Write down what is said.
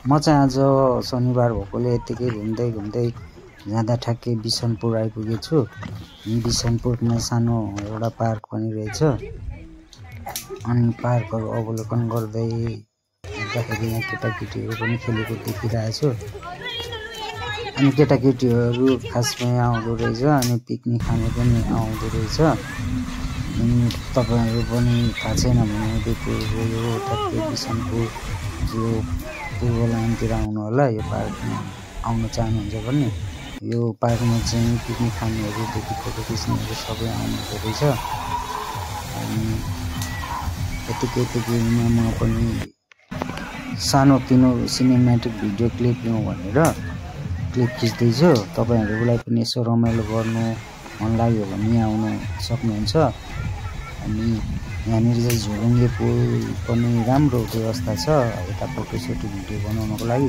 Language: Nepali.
म चाहिँ आज शनिबार भएकोले यतिकै घुम्दै जाँदा ठ्याक्कै बिसनपुर आइपुगेछु। बिसनपुरमा सानो एउटा पार्क पनि रहेछ। अनि पार्कहरू अवलोकन गर्दै हेर्दाखेरि यहाँ केटाकेटीहरू पनि खेलेको देखिरहेछु। अनि केटाकेटीहरू खासमा यहाँ आउँदो रहेछ अनि पिकनिक खानु पनि आउँदो रहेछ। तपाईहरु पनि थाहा छैन भने उदयपुर गयो ठ्याक्कै बिसनपुर जो पूर्व लाइनतिर आउनु होला। यो पार्कमा आउन चाहनुहुन्छ भने यो पार्कमा चाहिँ पिकनिक खानेहरूदेखि फोटो खिच्नेहरू सबै आउनुहुँदो रहेछ। अनि यतिकैमा म पनि सानोतिनो सिनेमेटिक भिडियो क्लिप लिउँ भनेर क्लिप खिच्दैछु। तपाईहरुलाई पनि यसो रमाइलो गर्नु मन लाग्यो भने आउन सक्नुहुन्छ। अनि यहाँनिर चाहिँ झोलुङ्गे पुल पनि राम्रो व्यवस्था छ यता फोटोसोटो भिडियो बनाउनको लागि।